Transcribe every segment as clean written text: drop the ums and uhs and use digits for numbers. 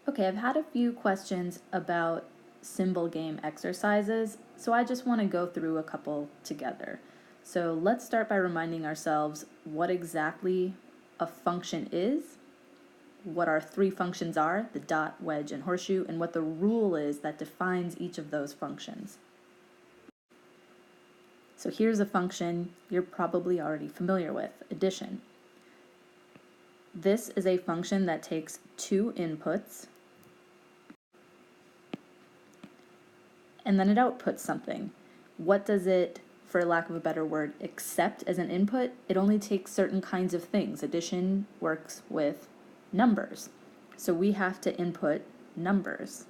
Okay, I've had a few questions about symbol game exercises, so I just want to go through a couple together. So let's start by reminding ourselves what exactly a function is, what our three functions are, the dot, wedge, and horseshoe, and what the rule is that defines each of those functions. So here's a function you're probably already familiar with, addition. This is a function that takes two inputs, and then it outputs something. What does it, for lack of a better word, accept as an input? It only takes certain kinds of things. Addition works with numbers. So we have to input numbers.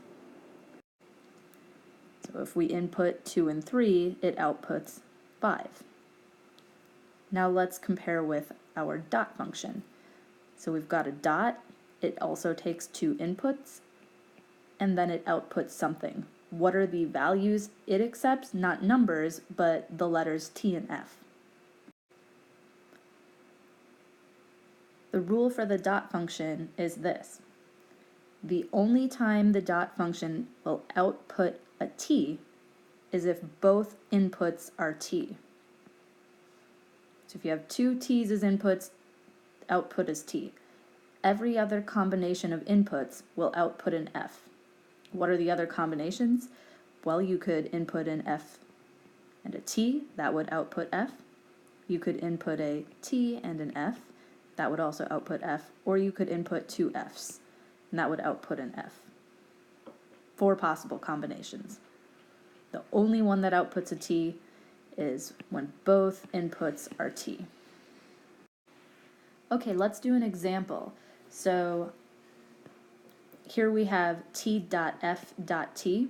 So if we input 2 and 3, it outputs 5. Now let's compare with our dot function. So we've got a dot, it also takes two inputs, and then it outputs something. What are the values it accepts? Not numbers, but the letters T and F. The rule for the dot function is this. The only time the dot function will output a T is if both inputs are T. So if you have two T's as inputs, output is T. Every other combination of inputs will output an F. What are the other combinations? Well, you could input an F and a T, that would output F. You could input a T and an F, that would also output F, or you could input two Fs, and that would output an F. 4 possible combinations. The only one that outputs a T is when both inputs are T. Okay, let's do an example. So here we have T.F.T,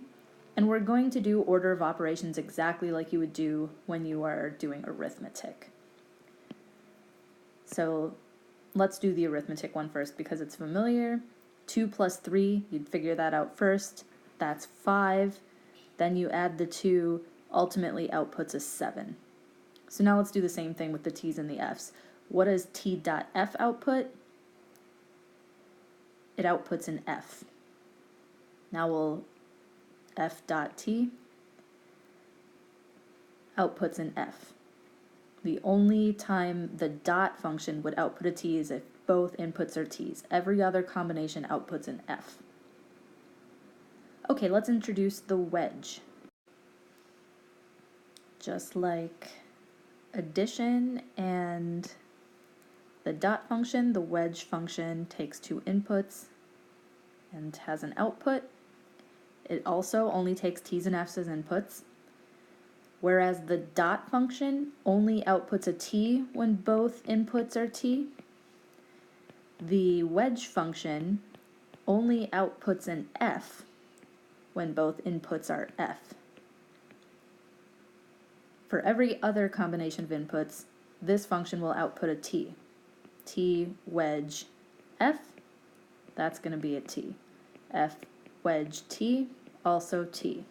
and we're going to do order of operations exactly like you would do when you are doing arithmetic. So let's do the arithmetic one first because it's familiar. 2 plus 3, you'd figure that out first. That's 5. Then you add the 2, ultimately outputs a 7. So now let's do the same thing with the T's and the F's. What does T.F output? It outputs an F. Now we'll F.T outputs an F. The only time the dot function would output a T is if both inputs are T's. Every other combination outputs an F. Okay, let's introduce the wedge. Just like addition and the dot function, the wedge function takes two inputs and has an output. It also only takes T's and F's as inputs, whereas the dot function only outputs a T when both inputs are T. The wedge function only outputs an F when both inputs are F. For every other combination of inputs, this function will output a T. T wedge F, that's going to be a T. F wedge T, also T.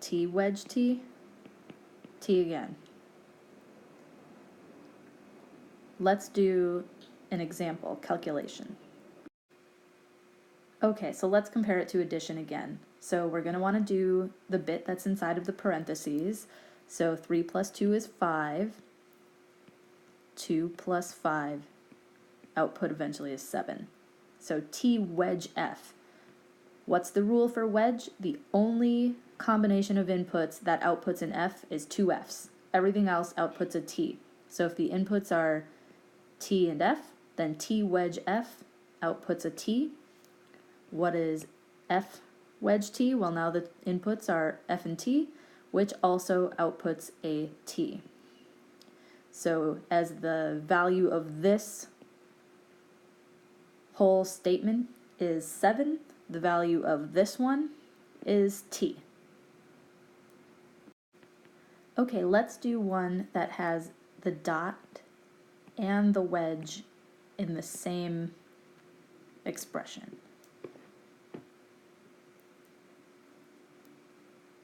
T wedge T, T again. Let's do an example, calculation. Okay, so let's compare it to addition again. So we're going to want to do the bit that's inside of the parentheses. So 3 plus 2 is 5. 2 plus 5, output eventually is 7. So T wedge F. What's the rule for wedge? The only combination of inputs that outputs an F is two Fs. Everything else outputs a T. So if the inputs are T and F, then T wedge F outputs a T. What is F wedge T? Well, now the inputs are F and T, which also outputs a T. So as the value of this whole statement is 7, the value of this one is T. Okay, let's do one that has the dot and the wedge in the same expression.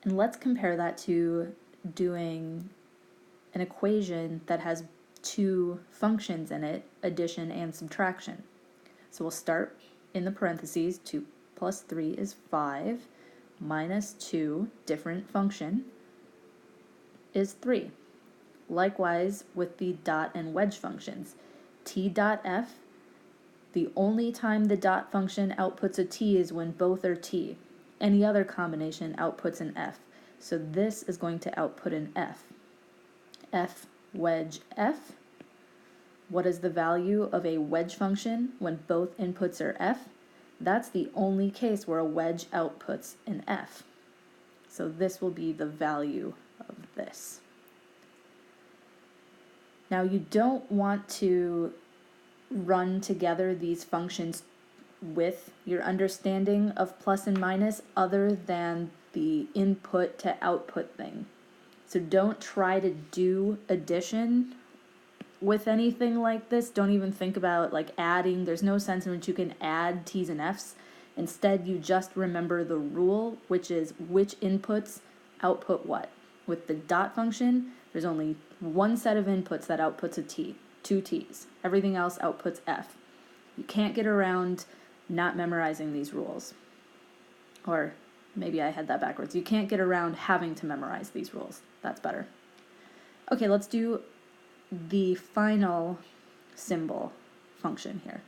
And let's compare that to doing an equation that has two functions in it, addition and subtraction. So we'll start in the parentheses, 2 plus 3 is 5, minus 2, different function, is 3. Likewise with the dot and wedge functions. T dot f, the only time the dot function outputs a t is when both are t. Any other combination outputs an f. So this is going to output an f. F wedge f. What is the value of a wedge function when both inputs are f? That's the only case where a wedge outputs an f. So this will be the value of this. Now you don't want to run together these functions with your understanding of plus and minus other than the input to output thing. So don't try to do addition with anything like this. Don't even think about like adding. There's no sense in which you can add t's and f's. Instead, you just remember the rule, which is which inputs output what. With the dot function, there's only one set of inputs that outputs a t, 2 t's. Everything else outputs f. You can't get around not memorizing these rules. Or maybe I had that backwards. You can't get around having to memorize these rules. That's better. Okay, let's do the final symbol function here.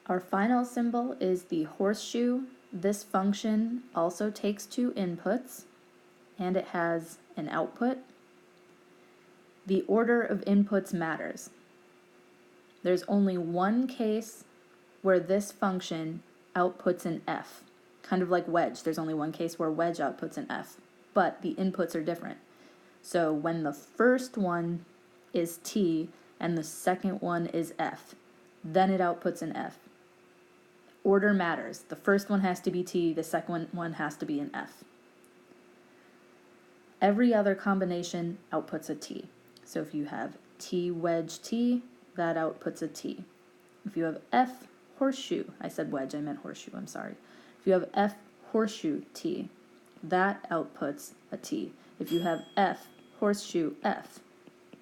Our final symbol is the horseshoe. This function also takes 2 inputs and it has an output. The order of inputs matters. There's only one case where this function outputs an f, kind of like wedge. There's only one case where wedge outputs an f, but the inputs are different. So when the first one is t and the second one is f, then it outputs an f. Order matters. The first one has to be t, the second one has to be an f. Every other combination outputs a t. So if you have t wedge t, that outputs a t. If you have f horseshoe, I said wedge, I meant horseshoe, I'm sorry. If you have f horseshoe t, that outputs a t. If you have f horseshoe f,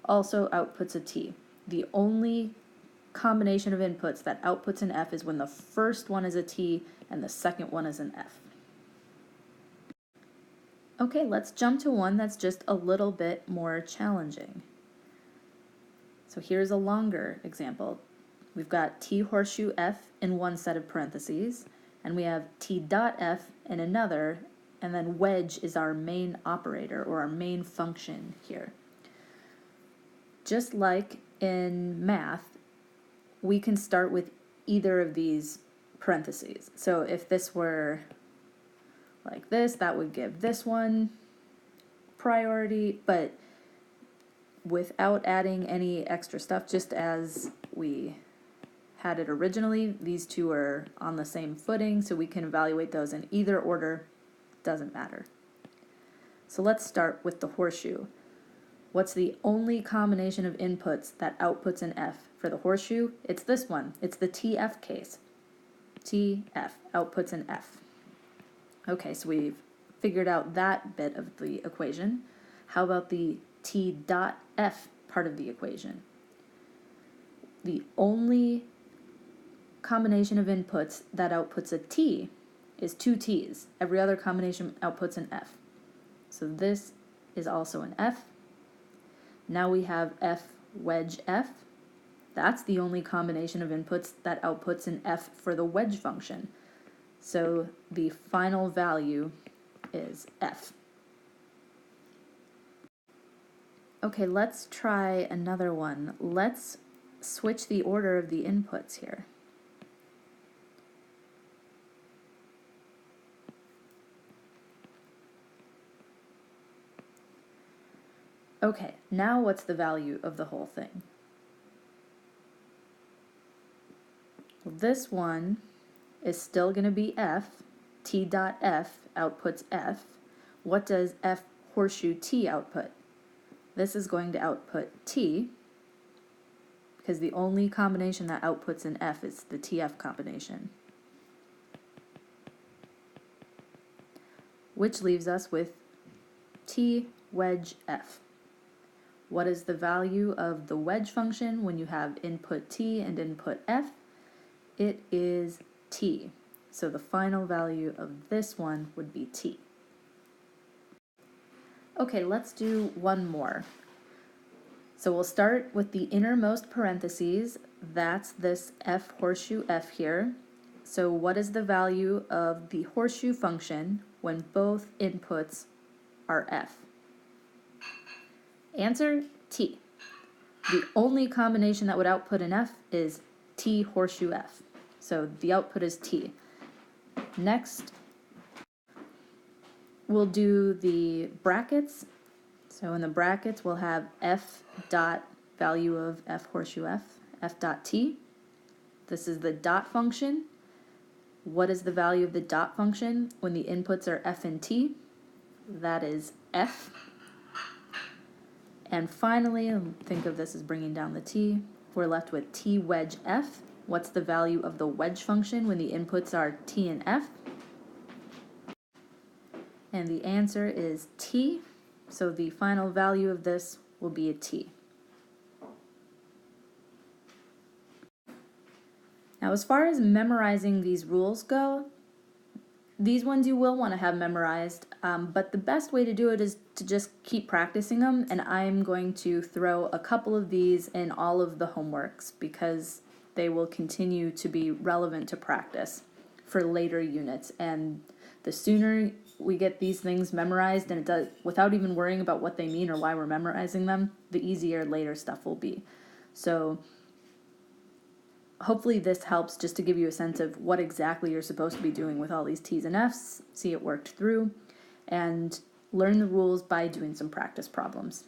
also outputs a t. The only combination of inputs that outputs an f is when the first one is a t and the second one is an f. Okay, let's jump to one that's just a little bit more challenging. So here's a longer example. We've got t horseshoe f in one set of parentheses, and we have t dot f in another, and then wedge is our main operator or our main function here. Just like in math, we can start with either of these parentheses. So if this were like this, that would give this one priority, but without adding any extra stuff, just as we had it originally, these two are on the same footing, so we can evaluate those in either order, doesn't matter. So let's start with the horseshoe. What's the only combination of inputs that outputs an f? For the horseshoe, it's this one. It's the TF case. TF outputs an f. Okay, so we've figured out that bit of the equation. How about the T dot F part of the equation? The only combination of inputs that outputs a T is 2 T's. Every other combination outputs an F. So this is also an F. Now we have F wedge F. That's the only combination of inputs that outputs an F for the wedge function. So the final value is F. Okay, let's try another one. Let's switch the order of the inputs here. Okay, now what's the value of the whole thing? Well, this one is still going to be F. T dot F outputs F. What does F horseshoe T output? This is going to output T, because the only combination that outputs an F is the TF combination. Which leaves us with T wedge F. What is the value of the wedge function when you have input t and input f? It is t. So the final value of this one would be t. Okay, let's do one more. So we'll start with the innermost parentheses. That's this f horseshoe f here. So what is the value of the horseshoe function when both inputs are f? Answer, t. The only combination that would output an f is t horseshoe f. So the output is t. Next, we'll do the brackets. So in the brackets, we'll have f dot value of f horseshoe f dot t. This is the dot function. What is the value of the dot function when the inputs are f and t? That is f. And finally, think of this as bringing down the t. We're left with t wedge f. What's the value of the wedge function when the inputs are t and f? And the answer is t. So the final value of this will be a t. Now, as far as memorizing these rules go, these ones you will want to have memorized, but the best way to do it is to just keep practicing them, and I'm going to throw a couple of these in all of the homeworks because they will continue to be relevant to practice for later units. And the sooner we get these things memorized and it does without even worrying about what they mean or why we're memorizing them, the easier later stuff will be. So hopefully this helps just to give you a sense of what exactly you're supposed to be doing with all these T's and F's, see it worked through, and learn the rules by doing some practice problems.